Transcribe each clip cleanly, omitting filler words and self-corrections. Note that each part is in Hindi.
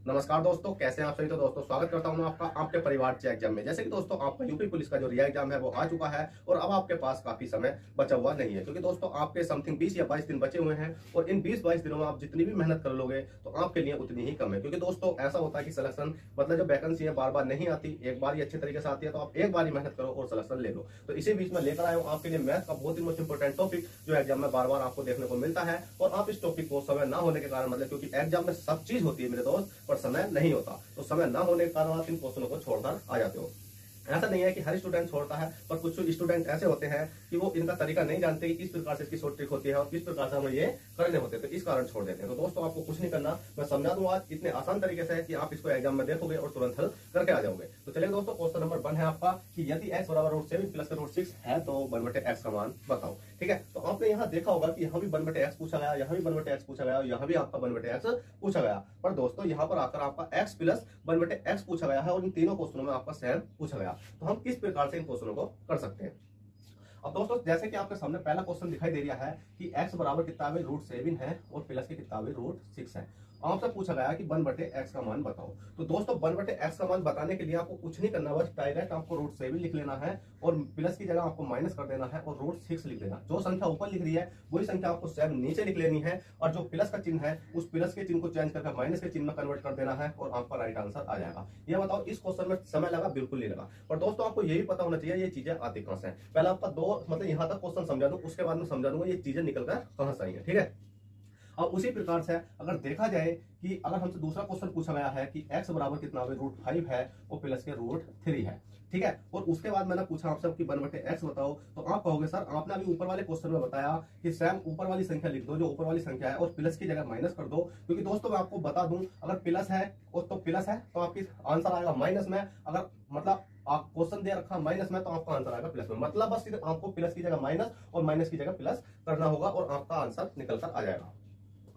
नमस्कार दोस्तों, कैसे हैं आप सभी। तो दोस्तों स्वागत करता हूं मैं आपका आपके परिवार चे एग्जाम में। जैसे कि दोस्तों आपका यूपी पुलिस का जो रिया एग्जाम है वो आ चुका है और अब आपके पास काफी समय बचा हुआ नहीं है, क्योंकि दोस्तों आपके समथिंग 20 या 22 दिन बचे हुए हैं और इन 20-22 दिनों में आप जितनी भी मेहनत कर लोगे तो आपके लिए उतनी ही कम है। क्योंकि दोस्तों ऐसा होता है कि सिलेक्शन मतलब जो वैकेंसी है बार बार नहीं आती, एक बार ही अच्छे तरीके से आती है, तो आप एक बार ही मेहनत करो और सिलेक्शन ले लो। तो इसी बीच में लेकर आया हूँ आपके लिए मैथ का बहुत ही मोस्ट इंपोर्टेंट टॉपिक जो एग्जाम में बार बार आपको देखने को मिलता है। और आप इस टॉपिक को समय ना होने के कारण मतलब क्योंकि एग्जाम में सब चीज होती है मेरे दोस्त, पर समय नहीं होता, तो समय ना होने के कारण आप इन क्वेश्चनों को छोड़कर आ जाते हो। ऐसा नहीं है कि हर स्टूडेंट छोड़ता है, पर कुछ स्टूडेंट ऐसे होते हैं कि वो इनका तरीका नहीं जानते कि किस प्रकार से इसकी शॉर्ट ट्रिक होती है और किस प्रकार से हमें ये करने होते हैं, तो इस कारण छोड़ देते हैं। तो दोस्तों आपको कुछ नहीं करना, मैं समझा दूंगा आज इतने आसान तरीके से कि आप इसको एग्जाम में देखोगे और तुरंत हल करके आ जाओगे। तो चलिए दोस्तों, क्वेश्चन नंबर 1 है आपका कि यदि x बराबर √7 प्लस √6 है तो 1/x का मान बताओ। ठीक है, तो आपने यहाँ देखा होगा कि यहाँ भी 1/x पूछा गया, यहाँ भी 1/x पूछा गया, यहाँ भी आपका 1/x पूछा गया। पर दोस्तों यहाँ पर आकर आपका x प्लस 1/x पूछा गया है और इन तीनों क्वेश्चनों में आपका सेम पूछा गया। तो हम किस प्रकार से इन क्वेश्चनों को कर सकते हैं। अब दोस्तों जैसे कि आपके सामने पहला क्वेश्चन दिखाई दे रहा है कि x बराबर कितना है √7 है और प्लस के कितना है √6 है। आपसे पूछा गया कि 1/x का मान बताओ। तो दोस्तों 1/x का मान बताने के लिए आपको कुछ नहीं करना, बस डायरेक्ट आपको √7 लिख लेना है और प्लस की जगह आपको माइनस कर देना है और √6 लिख देना। जो संख्या ऊपर लिख रही है वही संख्या आपको सेम नीचे लिख लेनी है और जो प्लस का चिन्ह है उस प्लस के चिन्ह को चेंज करके माइनस के चिन्ह में कन्वर्ट कर देना है और आपका राइट आंसर आ जाएगा। ये बताओ इस क्वेश्चन में समय लगा? बिल्कुल नहीं लगा। पर दोस्तों आपको ये भी पता होना चाहिए ये चीजें आती कहां से है। पहले आपका दो मतलब यहाँ तक क्वेश्चन समझा दूं, उसके बाद में समझा दूंगा ये चीजें निकल कर कहां से आई है। ठीक है, और उसी प्रकार से अगर देखा जाए कि अगर हमसे दूसरा क्वेश्चन पूछा गया है कि x बराबर कितना है √5 है और प्लस के √3 है। ठीक है, और उसके बाद मैंने पूछा आपसे कि 1/x बताओ, तो आप कहोगे सर आपने अभी ऊपर वाले क्वेश्चन में बताया कि सैम ऊपर वाली संख्या लिख दो जो ऊपर वाली संख्या है और प्लस की जगह माइनस कर दो। क्योंकि दोस्तों मैं आपको बता दूं अगर प्लस है तो प्लस है तो आपकी आंसर आएगा माइनस में, अगर मतलब आप क्वेश्चन दे रखा माइनस में तो आपका आंसर आएगा प्लस में। मतलब बस सिर्फ आपको प्लस की जगह माइनस और माइनस की जगह प्लस करना होगा और आपका आंसर निकल कर आ जाएगा।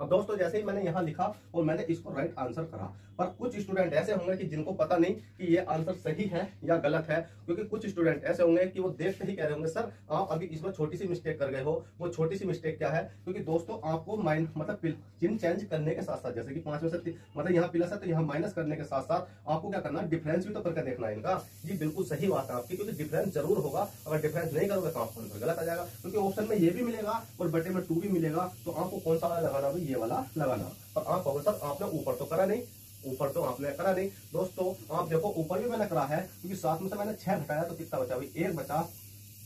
अब दोस्तों जैसे ही मैंने यहां लिखा और मैंने इसको राइट आंसर करा, पर कुछ स्टूडेंट ऐसे होंगे कि जिनको पता नहीं कि ये आंसर सही है या गलत है। क्योंकि कुछ स्टूडेंट ऐसे होंगे कि वो देखते ही कह रहे होंगे सर आप अभी इसमें छोटी सी मिस्टेक कर गए हो। वो छोटी सी मिस्टेक क्या है? क्योंकि दोस्तों आपको मतलब चिन्ह चेंज करने के साथ साथ जैसे कि 5 में से मतलब यहाँ प्लस है तो यहाँ माइनस करने के साथ साथ आपको क्या करना है, डिफरेंस भी तो करके देखना है इनका। जी बिल्कुल सही बात है आपकी, क्योंकि डिफरेंस जरूर होगा। अगर डिफरेंस नहीं करोगे तो आपका आंसर गलत आ जाएगा। क्योंकि ऑप्शन में ये भी मिलेगा और बटे में 2 भी मिलेगा, तो आपको कौन सा वाला लगाना? ये वाला लगाना। पर आप कहोगे सर आपने ऊपर तो करा नहीं, ऊपर तो आपने करा नहीं। दोस्तों आप देखो ऊपर भी मैंने करा है, क्योंकि 7 में से मैंने 6 घटाया तो कितना बचा? भाई 1 बचा।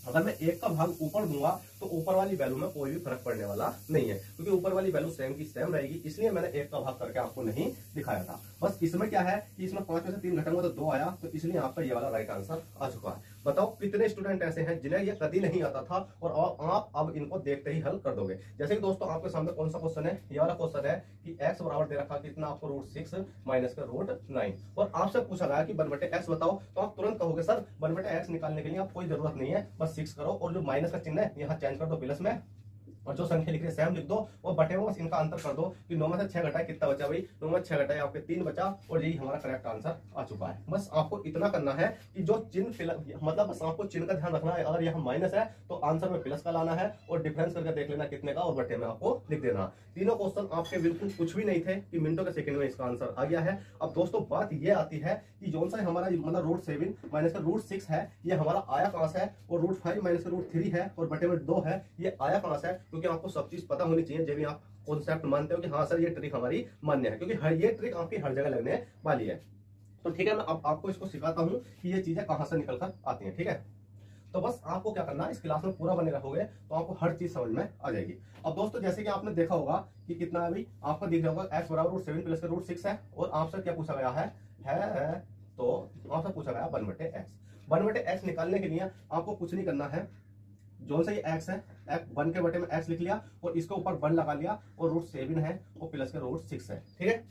अगर मैं 1 का भाग ऊपर दूंगा तो ऊपर वाली वैल्यू में कोई भी फर्क पड़ने वाला नहीं है, क्योंकि ऊपर वाली वैल्यू सेम की सेम रहेगी। इसलिए मैंने 1 का भाग करके आपको नहीं दिखाया था। बस इसमें क्या है कि इसमें 5 में से 3 घटाऊंगा तो 2 आया, तो इसलिए आपका ये वाला राइट आंसर आ चुका है। बताओ कितने स्टूडेंट ऐसे हैं जिन्हें ये कभी नहीं आता था और आप अब इनको देखते ही हल कर दोगे। जैसे कि दोस्तों आपके सामने कौन सा क्वेश्चन है? ये वाला क्वेश्चन है कि x बराबर दे रखा कितना आपको √6 माइनस का √9 और आपसे पूछा गया कि 1/x बताओ। तो आप तुरंत कहोगे सर 1/x निकालने के लिए आप कोई जरूरत नहीं है, बस 6 करो और जो माइनस का चिन्ह है यहाँ चेंज कर दो प्लस में और जो संख्या लिख रही है सेम लिख दो और बटे में बस इनका अंतर कर दो कि 9 में से 6 घटाए कितना बचा? भाई 9 में 6 घटाए आपके 3 बचा और यही हमारा करेक्ट आंसर आ चुका है। बस आपको इतना करना है कि जो चिन्ह मतलब बस आपको चिन्ह का ध्यान रखना है। अगर यहाँ माइनस है तो आंसर में प्लस का लाना है और डिफरेंस करके देख लेना कितने का और बटे में आपको लिख देना। तीनों क्वेश्चन आपके बिल्कुल कुछ भी नहीं थे कि मिनटों के सेकंड में इसका आंसर आ गया है। अब दोस्तों बात ये आती है कि जो सा हमारा मतलब √7 माइनस का √6 है ये हमारा आया कहां से है और √5 माइनस का √3 है और बटे में 2 है, ये आया कहां से है? क्योंकि आपको सब चीज पता होनी चाहिए जब भी आप कॉन्सेप्ट मानते हो कि हाँ सर ये ट्रिक हमारी मान्य है, क्योंकि ये ट्रिक आपकी हर जगह लगने वाली है। तो ठीक है, मैं अब आपको इसको सिखाता हूं कि ये चीजें कहां से निकल कर आती हैं। ठीक है, तो बस आपको क्या करना है, इस क्लास में पूरा बने रहोगे तो आपको हर चीज समझ में आ जाएगी। अब दोस्तों जैसे कि आपने देखा होगा कि कितना है, अभी आपको दिख रहा होगा x बराबर √7 प्लस का √6 है और आपसे क्या पूछा गया है तो आपसे पूछा गया 1/x। 1/x निकालने के लिए आपको कुछ नहीं करना है, जो सा ये x है 1 के बटे में x लिख लिया और इसके ऊपर 1 लगा लिया और √7 है और प्लस के √6 है। ठीक है,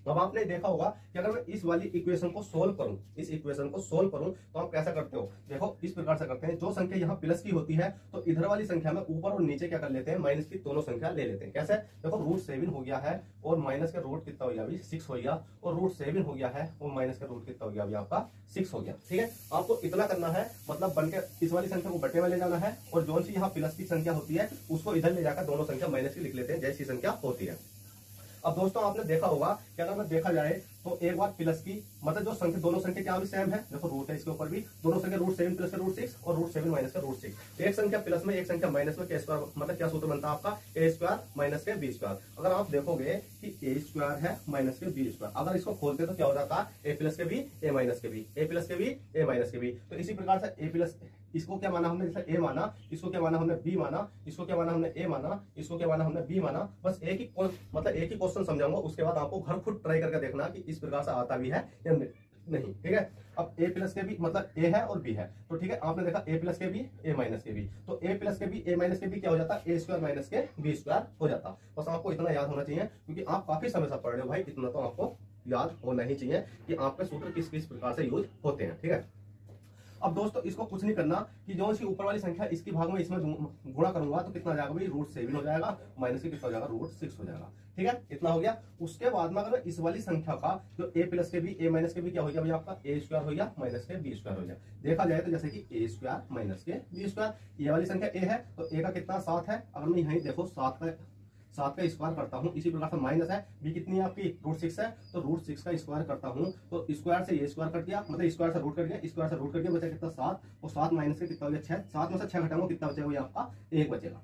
अब आपने देखा होगा कि अगर मैं इस वाली इक्वेशन को सोल्व करूं, इस इक्वेशन को सोल्व करूं तो आप कैसा करते हो? देखो इस प्रकार से करते हैं, जो संख्या यहाँ प्लस की होती है तो इधर वाली संख्या में ऊपर और नीचे क्या कर लेते हैं, माइनस की दोनों संख्या ले लेते हैं। कैसे? देखो √7 हो गया है और माइनस का रूट कितना हो गया? अभी 6 हो गया और √7 हो गया है और माइनस का रूट कितना हो गया? अभी आपका 6 हो गया। ठीक है, आपको इतना करना है, मतलब बन के इस वाली संख्या को बटे में ले जाना है और जो सी यहाँ प्लस की संख्या होती है उसको इधर ले जाकर दोनों संख्या माइनस की लिख लेते हैं जैसी संख्या होती है। अब दोस्तों आपने देखा होगा कि अगर मैं देखा जाए तो एक बार प्लस की मतलब जो संख्या दोनों संख्या क्या भी सेम है, देखो रूट है इसके ऊपर भी, दोनों संख्या √7 प्लस का √6 और √7 माइनस का √6। एक संख्या प्लस में एक संख्या माइनस में के स्क्वायर मतलब क्या सूत्र बनता है आपका, ए स्क्वायर माइनस के बी स्क्वायर। अगर आप देखोगे कि ए स्क्वायर है माइनस के बी स्क्वायर, अगर इसको खोलते तो क्या हो जाता है, ए प्लस के बी ए माइनस के बी, ए प्लस के बी ए माइनस के बी। तो इसी प्रकार से ए प्लस इसको क्या माना हमने, जैसे ए माना, इसको क्या माना हमने बी माना, इसको क्या माना हमने ए माना, इसको क्या माना हमने बी माना। बस एक ही मतलब एक ही क्वेश्चन समझाऊंगा, उसके बाद आपको घर खुद ट्राई करके देखना कि इस प्रकार से आता भी है या नहीं। ठीक है, अब ए प्लस के बी मतलब ए है और बी है, तो ठीक है आपने देखा ए प्लस के बी ए माइनस के बी, तो ए प्लस के बी ए माइनस के बी क्या हो जाता है, ए स्क्वायर माइनस के बी स्क्वायर हो जाता। बस आपको इतना याद होना चाहिए, क्योंकि आप काफी समय से पढ़ रहे हो भाई, इतना तो आपको याद होना ही चाहिए कि आपके सूत्र किस किस प्रकार से यूज होते हैं। ठीक है, अब दोस्तों इसको कुछ नहीं करना कि जो इसकी ऊपर वाली संख्या इसकी भाग में इसमें गुणा करूंगा तो कितना जाएगा भाई, √7 हो जाएगा, माइनस के कितना हो जाएगा, √6 हो जाएगा। ठीक है, इतना हो गया। उसके बाद में अगर इस वाली संख्या का जो ए प्लस के बी ए माइनस के बी क्या हो गया भाई आपका, ए स्क्वायर हो गया माइनस के बी स्क्वायर हो गया। देखा जाए तो जैसे कि ए स्क्वायर माइनस के बी स्क्वायर, ये वाली संख्या ए है तो ए का कितना 7 है, अगर मैं यहीं देखो 7 का स्क्वायर करता हूँ, इसी प्रकार से माइनस है बी कितनी है आपकी, √6 है, तो √6 का स्क्वायर करता हूँ तो स्क्वायर से ये स्क्वायर कट गया, मतलब स्क्वायर से रूट कट गया, स्क्वायर से रूट कट गया, बचा कितना 7, और 7 माइनस के कितना हो गया 6, 7 में से 6 घटाऊंगा कितना बचेगा आपका 1 बचेगा।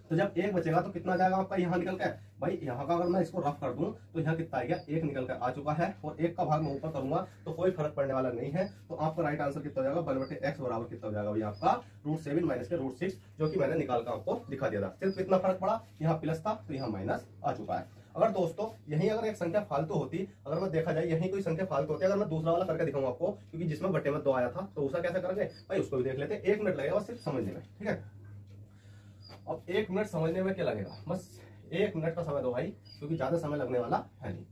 तो जब 1 बचेगा तो कितना जाएगा आपका यहाँ निकल कर भाई, यहाँ का अगर मैं इसको रफ कर दूं तो यहाँ कितना आ गया 1 निकल कर आ चुका है, और 1 का भाग मैं ऊपर करूंगा तो कोई फर्क पड़ने वाला नहीं है। तो आपका राइट आंसर कितना हो जाएगा, 1/x बराबर कितना हो जाएगा भाई आपका √7 माइनस के √6, जो कि मैंने निकाल कर आपको दिखा दिया था। सिर्फ इतना फर्क पड़ा, यहाँ प्लस था तो यहाँ माइनस आ चुका है। अगर दोस्तों यहीं अगर एक संख्या फालतू होती, अगर मैं देखा जाए यहीं कोई संख्या फालतू होती, अगर मैं दूसरा वाला करके दिखाऊंगा आपको, क्योंकि जिसमें बटे में 2 आया था तो उसका कैसे करेंगे भाई, उसको भी देख लेते हैं। 1 मिनट लगेगा बस सिर्फ समझने में। ठीक है, अब 1 मिनट समझने में क्या लगेगा, बस 1 मिनट का समय दो भाई, क्योंकि ज्यादा समय लगने वाला है नहीं।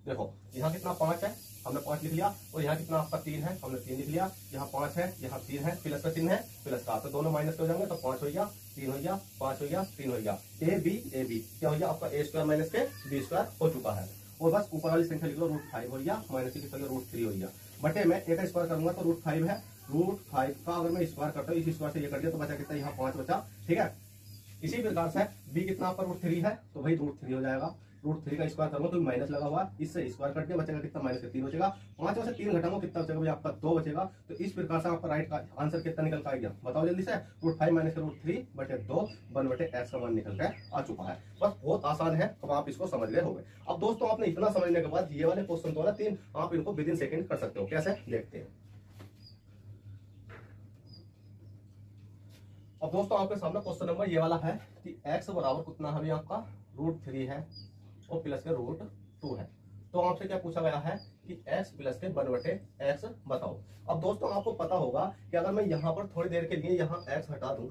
देखो यहाँ कितना 5 है, हमने 5 लिख लिया, और यहाँ कितना आपका 3 है, हमने 3 लिख लिया, यहाँ 5 है, यहाँ 3 है, प्लस का चिन्ह है, प्लस का, तो दोनों माइनस हो जाएंगे, तो 5 हो गया, 3 हो गया, 5 हो गया, 3 हो गया, ए बी क्या हो गया आपका ए स्क्वायर माइनस के बी स्क्वायर हो चुका है। और बस ऊपर वाली संख्या लिख लो, √5 हो गया, माइनस के कितना √3 हो गया, बटे में ए का स्क्वायर करूंगा तो √5 है, √5 का अगर मैं स्क्वायर करता हूँ, इस स्क्वायर से ये कर दिया तो बचा कितना, यहाँ 5 बचा। ठीक है, इसी प्रकार से बी कितना आपका √3 है, तो भाई √3 हो जाएगा, √3 का स्क्वायर करूंगा तो माइनस लगा हुआ, इससे स्क्वायर कट के बचेगा कितना, माइनस 3 बचेगा। 5 में से 3 घटाऊंगा कितना बचेगा भाई आपका 2 बचेगा। तो इस प्रकार से आपका राइट का आंसर कितना निकल का आ गया, बताओ जल्दी से, √5 माइनस √3 बटे 2 1/x का मान निकल के आ चुका है। बस बहुत आसान है, अब आप इसको समझ गए होंगे। अब दोस्तों आपने इतना समझने के बाद ये वाले क्वेश्चन तो ना 3 आप इनको विदिन सेकंड कर सकते हो, कैसे देखते हैं। अब दोस्तों आपके सामने क्वेश्चन नंबर ये वाला है कि x बराबर कितना है आपका √3 है और प्लस के √2 है। तो आपसे क्या पूछा गया है कि x प्लस के 1/x बताओ। अब दोस्तों आपको पता होगा कि अगर मैं यहाँ पर थोड़ी देर के लिए यहाँ x हटा दूं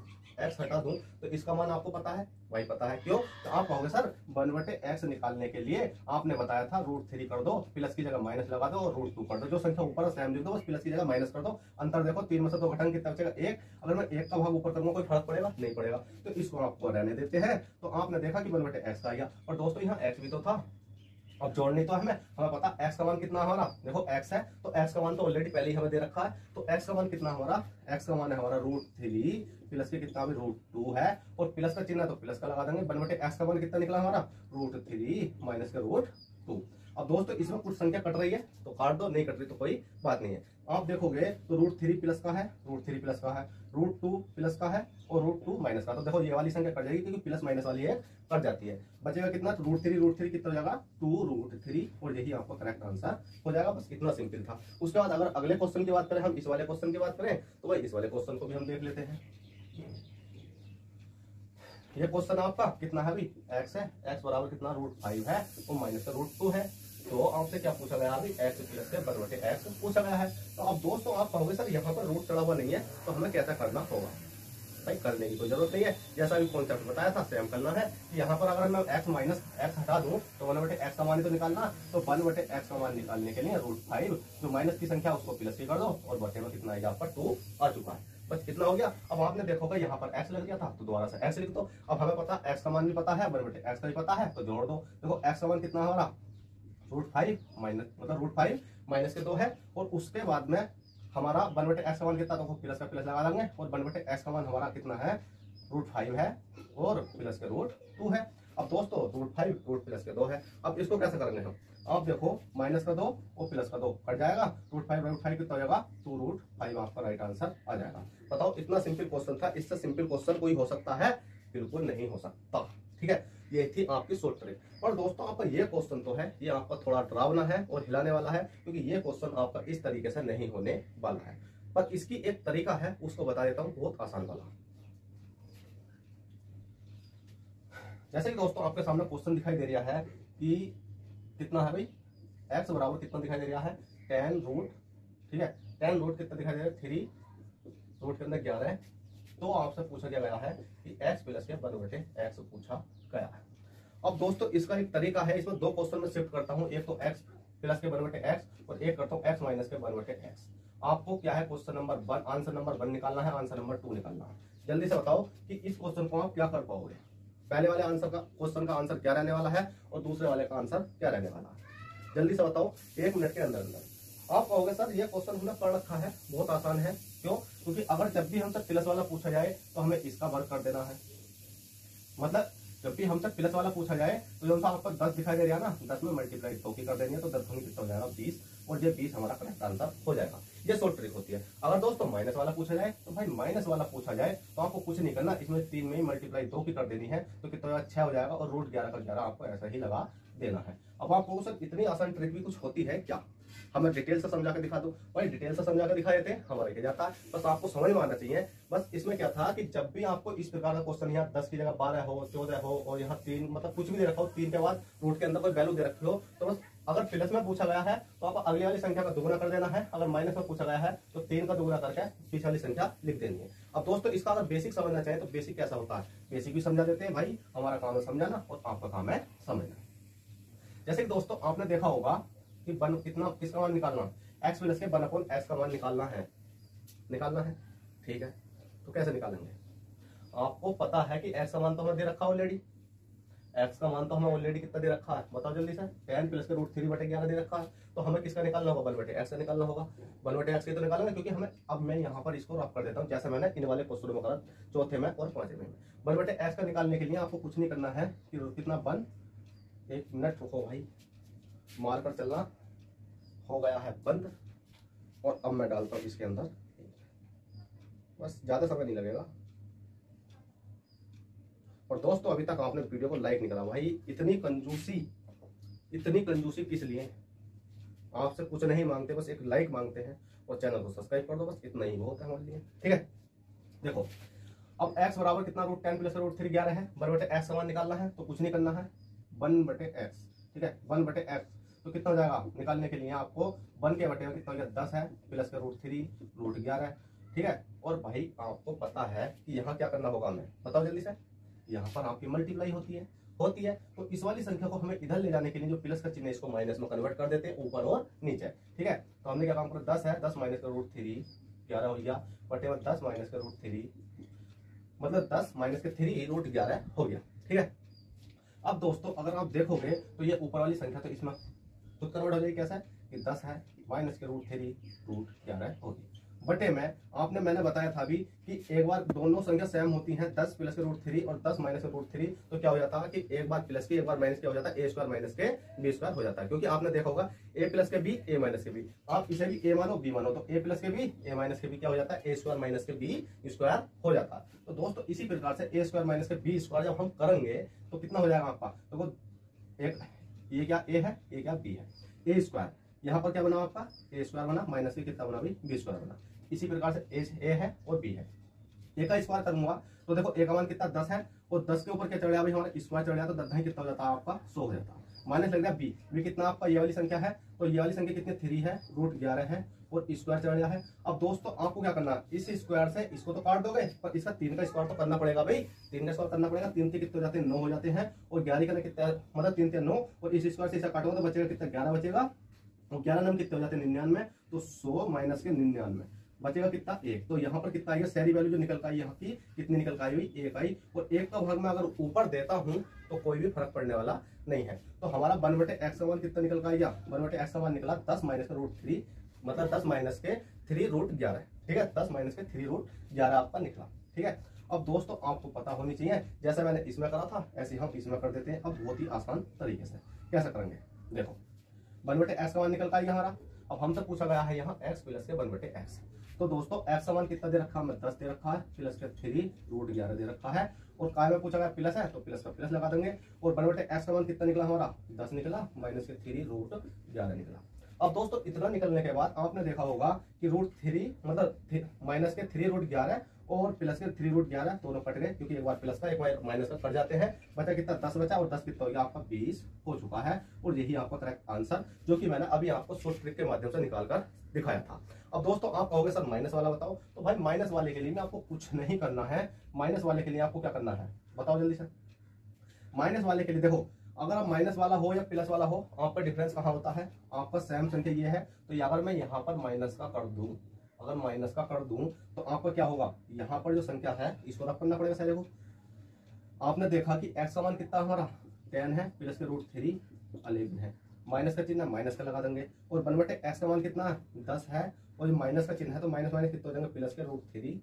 तो इसका मान आपको पता है, वही पता है, क्यों, तो आप कहोगे सर 1/x निकालने के लिए आपने बताया था √3 कर दो, प्लस की जगह माइनस लगा दो और √2 कर दो, जो संख्या ऊपर सेम लिख दो, बस प्लस की जगह माइनस कर दो। अंतर देखो 3 में से 2 घटाएंगे कितना बचेगा 1, अगर मैं 1 का भाग ऊपर करूंगा कोई फर्क पड़ेगा नहीं पड़ेगा, तो इसको आपको रहने देते हैं। तो आपने देखा कि 1/x आ गया, और दोस्तों यहाँ x भी तो था, अब जोड़नी तो हमें पता x का मान कितना हमारा, देखो x है तो x का मान तो ऑलरेडी पहले ही हमें दे रखा है, तो x का मान कितना हमारा, x का मान है हमारा √3 प्लस के कितना भी √2 है, और प्लस का चिन्ह है तो प्लस का लगा देंगे, 1/x का मान कितना निकला हमारा √3 माइनस के √2। अब दोस्तों इसमें कुछ संख्या कट रही है तो काट दो, नहीं कट रही तो कोई बात नहीं है। आप देखोगे तो √3 प्लस का है, √3 प्लस का है, √2 प्लस का है और √2 माइनस का, तो देखो ये वाली संख्या कट जाएगी क्योंकि प्लस माइनस वाली है कट जाती है। बचेगा कितना, तो √3 कितना हो जाएगा 2√3, और यही आपका करेक्ट आंसर हो जाएगा। बस इतना सिंपल था। उसके बाद अगर अगले क्वेश्चन की बात करें, हम इस वाले क्वेश्चन की बात करें, तो भाई इस वाले क्वेश्चन को भी हम देख लेते हैं। ये क्वेश्चन आपका कितना है भाई, x है, x बराबर कितना √5 है और माइनस का √2 है। तो आपसे क्या पूछा गया अभी, x प्लस के 1/x पूछा गया है। तो अब दोस्तों आप कहोगे सर यहाँ पर रूट चढ़ा हुआ नहीं है तो हमें कैसा करना होगा, भाई करने की कोई जरूरत नहीं है, जैसा भी कॉन्सेप्ट बताया था सेम करना है। यहाँ पर अगर मैं x माइनस x हटा दूं तो 1/x का मान तो निकालना, तो 1/x का मान निकालने के लिए √5 जो माइनस की संख्या उसको प्लस की कर दो, और बटे में कितना आएगा आपका 2 आ चुका है। बस कितना हो गया। अब आपने देखोगे यहाँ पर x लग गया था तो दोबारा से x लिख दो। अब हमें पता x का मान भी पता है, 1/x का भी पता है, तो जोड़ दो। देखो x का मान कितना हमारा √5 माइनस मतलब √5 माइनस के 2 है, और उसके बाद में हमारा 1/x का मान कितना, तो प्लस का प्लस लगा देंगे, और 1/x का मान हमारा कितना है √5 है और प्लस के √2 है। अब दोस्तों √5 रूट प्लस के 2 है। अब इसको कैसे करेंगे हम, आप देखो माइनस का 2 और प्लस का 2 कट जाएगा, √5 कितना हो जाएगा 2√5 आपका राइट आंसर आ जाएगा। बताओ इतना सिंपल क्वेश्चन था, इससे सिंपल क्वेश्चन कोई हो सकता है? बिल्कुल नहीं हो सकता। ठीक है, ये थी आपकी शॉर्ट ट्रिक। और दोस्तों आपका ये क्वेश्चन तो है, ये आपका थोड़ा डरावना है और हिलाने वाला है, क्योंकि ये क्वेश्चन आपका इस तरीके से नहीं होने वाला है। पर इसकी एक तरीका है, उसको बता देता हूं, बहुत आसान वाला। जैसे कि दोस्तों आपके सामने क्वेश्चन दिखाई दे रहा है कि कितना है भाई, x बराबर कितना दिखाई दे रहा है 10 रूट, ठीक है 10 रूट कितना दिखाई दे रहा है 3 रूट के अंदर 11 है। तो आपसे पूछा गया है कि x प्लस के 1/x पूछा गया है। अब दोस्तों इसका एक तरीका है, इसमें दो क्वेश्चन में शिफ्ट करता हूं, एक तो x प्लस के 1/x और एक करता हूं x माइनस के 1/x। आपको क्या है क्वेश्चन नंबर 1, आंसर नंबर 1 निकालना है, आंसर नंबर 2 निकालना है। जल्दी से बताओ कि इस क्वेश्चन को आप क्या कर पाओगे। पहले वाले आंसर का क्वेश्चन का आंसर क्या रहने वाला है और दूसरे वाले का आंसर क्या रहने वाला है, जल्दी से बताओ 1 मिनट के अंदर अंदर। आप कहोगे सर ये क्वेश्चन हमने पढ़ रखा है, बहुत आसान है। क्यों? क्योंकि अगर जब भी हमसे प्लस वाला पूछा जाए तो हमें इसका वर्ग कर देना है। मतलब जब भी हमसे प्लस वाला पूछा जाए तो जो सा आपको 10 दिखाई दे रहा है ना, 10 में मल्टीप्लाई 2 की कर देनी है, तो 10 दूनी कितना हो जाएगा 20, और ये 20 हमारा करेक्ट आंसर हो जाएगा। ये शॉर्ट ट्रिक होती है। अगर दोस्तों माइनस वाला पूछा जाए तो भाई माइनस वाला पूछा जाए तो आपको कुछ नहीं करना, इसमें 3 में मल्टीप्लाई 2 की कर देनी है, तो कितना 6 हो जाएगा, और √11 का 11 आपको ऐसा ही लगा देना है। अब आपको सर इतनी आसान ट्रिक भी कुछ होती है क्या? हमें डिटेल से समझा के दिखा दो। भाई डिटेल से समझा के दिखा देते हैं, हमारे के जाता है, बस आपको समझ में आना चाहिए। बस इसमें क्या था कि जब भी आपको इस प्रकार का क्वेश्चन, यहाँ 10 की जगह 12 हो, 14 हो, और यहाँ 3 मतलब कुछ भी दे रखा हो, 3 के बाद रूट के अंदर कोई वैल्यू दे रखी हो, तो बस अगर प्लस में पूछा गया है तो आप अगली वाली संख्या का दुगुना कर देना है, अगर माइनस में पूछा गया है तो 3 का दुगुना करके पीछे वाली संख्या लिख देनी है। अब दोस्तों इसका अगर बेसिक समझना चाहिए तो बेसिक कैसा होता है, बेसिक भी समझा देते हैं भाई, हमारा काम है समझाना और आपका काम है समझना। जैसे कि दोस्तों आपने देखा होगा कि वन कितना, किसका मान निकालना, x प्लस के 1/x का मान निकालना है, ठीक है। तो कैसे निकालेंगे? आपको पता है कि x का मान तो हमें दे रखा है ऑलरेडी, x का मान तो हमें ऑलरेडी कितना दे रखा है, बताओ जल्दी से, 10 प्लस के √3/11 दे रखा है। तो हमें किसका निकालना होगा, 1/x का निकालना होगा। 1/x की तो निकालेंगे, क्योंकि हमें, अब मैं यहाँ पर इसको रफ कर देता हूँ, जैसे मैंने इन वाले क्वेश्चन में करा, चौथे में और पांचवें में। 1/x का निकालने के लिए आपको कुछ नहीं करना है कि कितना 1, 1 मिनट रुको भाई, मार कर चलना, हो गया है बंद। और अब मैं डालता हूं इसके अंदर, बस ज्यादा समय नहीं लगेगा। और दोस्तों अभी तक आपने वीडियो को लाइक नहीं करा, भाई इतनी कंजूसी किस लिए? आपसे कुछ नहीं मांगते, बस एक लाइक मांगते हैं और चैनल को सब्सक्राइब कर दो, बस इतना ही बहुत है हमारे लिए। ठीक है, देखो अब x बराबर कितना, √10 प्लस √3 11 है, 1/x का मान निकालना है, तो कुछ नहीं करना है, 1/x, ठीक है 1/x। तो कितना हो जाएगा निकालने के लिए आपको 1 के बटे में कितना हो गया 10 है, प्लस का √3 √11, ठीक है। और भाई आपको पता है कि यहाँ क्या करना होगा हमें, बताओ जल्दी से, यहाँ पर आपकी मल्टीप्लाई होती है, तो इस वाली संख्या को हमें इधर ले जाने के लिए जो प्लस का चिन्ह है इसको माइनस में कन्वर्ट कर देते हैं, ऊपर और नीचे, ठीक है। तो हमने क्या काम करा, 10 है, 10 माइनस का √3 11 हो गया, बटे में 10 माइनस का √3, मतलब 10 माइनस के 3 √11 हो गया, ठीक है। अब दोस्तों अगर आप देखोगे तो ये ऊपर वाली संख्या तो इसमें खुद कन्वर्ट हो जाएगी, कैसा है कि 10 है माइनस के √3 √11 होगी, बटे में आपने मैंने बताया था अभी कि एक बार दोनों संख्या सेम होती हैं, 10 प्लस के √3 और 10 माइनस के √3, तो क्या हो जाता है कि एक बार प्लस की एक बार माइनस क्या हो जाता है, a² माइनस के b² हो जाता है। क्योंकि आपने देखा होगा a प्लस के b a माइनस के b, आप इसे भी a मानो b मानो, तो a प्लस के b a माइनस के b क्या हो जाता है, a² माइनस के b² हो जाता है। तो दोस्तों इसी प्रकार से a² माइनस के b² जब हम करेंगे तो कितना हो जाएगा आपका, तो एक ये क्या a है, ये क्या b है, a², यहाँ पर क्या बना आपका a² बना, माइनस के कितना बना भाई b² बना। इसी प्रकार से a है और b है, a का स्क्वायर करूंगा तो देखो a का मान कितना 10 है, और 10 के ऊपर क्या चढ़ गया भाई हमारा स्क्वायर चढ़ गया, तो 10 कितना हो जाता है आपका 100 हो जाता है। माइनस लग गया b कितना आपका, ये वाली संख्या है, तो ये वाली संख्या कितनी 3 है, √11 है, और स्क्वायर चढ़ गया है। अब दोस्तों आपको क्या करना, इस स्क्वायर से इसको तो काट दोगे, पर इसका 3 का स्क्वायर तो करना पड़ेगा भाई, 3 का स्क्वायर करना पड़ेगा, 3 कितने हो जाते हैं 9 हो जाते हैं, और 11 का कितना मतलब 3 3 9, और इस स्क्वायर से इसे काटोगे तो बचेगा कितना 11 बचेगा, और 11 नंबर कितने हो जाते हैं 99, तो 100 माइनस के 99 बचेगा कितना 1। तो यहाँ पर कितना आएगा, सारी वैल्यू जो निकल का आई यहाँ की कितनी निकल का आई हुई 1 आई, और 1 का भाग में अगर ऊपर देता हूँ तो कोई भी फर्क पड़ने वाला नहीं है। तो हमारा 1/x का मान कितना निकल का आया, 1/x का मान निकला 10 माइनस का √3, मतलब 10 माइनस के 3 √11, ठीक है 10 माइनस के 3 √11 आपका निकला, ठीक है। अब दोस्तों आपको पता होनी चाहिए, जैसे मैंने इसमें करा था ऐसे हम इसमें कर देते हैं। अब बहुत ही आसान तरीके से कैसे करेंगे, देखो 1/x का मान निकल का आएगा हमारा। अब हमसे पूछा गया है यहाँ x प्लस के 1/x। तो दोस्तों x का मान कितना दे रखा है, हमें 10 दे रखा है, प्लस के 3 रूट 11 दे रखा है, और काय में पूछा गया प्लस है तो प्लस का प्लस लगा देंगे। और 1/x का मान कितना निकला हमारा 10 निकला, माइनस के 3 रूट 11 निकला। अब दोस्तों इतना निकलने के बाद आपने देखा होगा कि रूट 3 मतलब माइनस के 3 रूट 11 और प्लस के 3 रूट 11 दोनों कट गए, क्योंकि एक बार प्लस का एक बार माइनस का कट जाते हैं। बचा कितना 10 बचा, और 10 कितना हो गया आपका 20 हो चुका है। और यही आपका करेक्ट आंसर जो कि मैंने अभी आपको शॉर्ट ट्रिक के माध्यम से निकाल कर दिखाया था। अब दोस्तों आप कहोगे सर माइनस वाला बताओ, तो भाई माइनस वाले के लिए में आपको कुछ नहीं करना है। माइनस वाले के लिए आपको क्या करना है बताओ जल्दी से। माइनस वाले के लिए देखो, अगर आप माइनस वाला हो या प्लस वाला हो, आपका डिफरेंस कहाँ होता है, आपका सेम संख्या ये है। तो अगर मैं यहाँ पर माइनस का कर दूं, अगर माइनस का कर दूं तो आपका क्या होगा, यहाँ पर जो संख्या है इसको रब करना पड़ेगा सारे को। आपने देखा कि x का मान कितना हमारा 10 है, प्लस के रूट 3 11 है, माइनस का चिन्ह माइनस का लगा देंगे। और 1/x का मान कितना है 10 है, और माइनस का चिन्ह है तो माइनस माइनस कितना हो जाएंगे, प्लस के रूट 3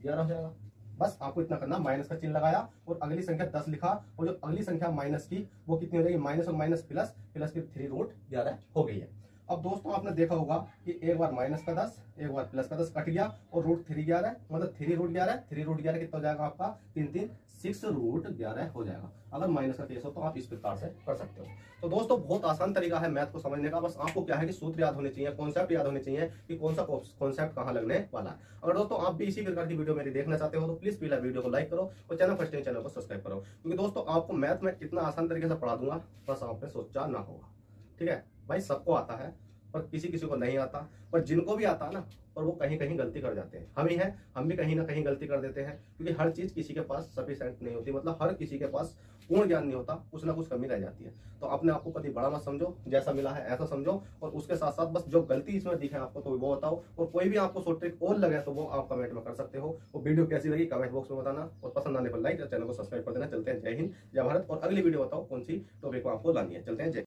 11 हो जाएगा। बस आपको इतना करना, माइनस का चिन्ह लगाया और अगली संख्या 10 लिखा, और जो अगली संख्या माइनस की वो कितनी हो जाएगी, माइनस और माइनस प्लस, प्लस की 3 रूट 11 हो गई है। अब दोस्तों आपने देखा होगा कि एक बार माइनस का 10 एक बार प्लस का 10 कट गया, और रूट 3 11 मतलब 3 रूट 11, 3 रूट 11 कितना हो जाएगा आपका 3 6 रूट 11 हो जाएगा। अगर माइनस का केस हो तो आप इस प्रकार से कर सकते हो। तो दोस्तों बहुत आसान तरीका है मैथ को समझने का, बस आपको क्या है कि सूत्र याद होने चाहिए, कॉन्सेप्ट याद होने चाहिए कि कौन सा कॉन्सेप्ट कहाँ लगने वाला है। अगर दोस्तों आप भी इसी प्रकार की वीडियो मेरी देखना चाहते हो तो प्लीज पहला वीडियो को लाइक करो और चैनल फर्स्ट टाइम चैनल को सब्सक्राइब करो, क्योंकि दोस्तों आपको मैथ में इतना आसान तरीके से पढ़ा दूंगा बस आपने सोचा ना होगा। ठीक है भाई, सबको आता है पर किसी किसी को नहीं आता, पर जिनको भी आता है ना और वो कहीं कहीं गलती कर जाते हैं। हम ही हैं, हम भी कहीं ना कहीं गलती कर देते हैं, क्योंकि हर चीज किसी के पास सफिशिएंट नहीं होती, मतलब हर किसी के पास पूर्ण ज्ञान नहीं होता, कुछ ना कुछ कमी रह जाती है। तो अपने आप को कभी बड़ा मत समझो, जैसा मिला है ऐसा समझो, और उसके साथ साथ बस जो गलती इसमें दिखे आपको तो वो बताओ, और कोई भी आपको शॉर्ट ट्रिक और लगे तो वो आप कमेंट में कर सकते हो। वो वीडियो कैसी लगी कमेंट बॉक्स में बताना, और पसंद आने पर लाइक और चैनल को सब्सक्राइब कर देना। चलते हैं, जय हिंद जय भारत। और अगली वीडियो बताओ कौन सी टॉपिक को आपको लानी है। चलते हैं, जय।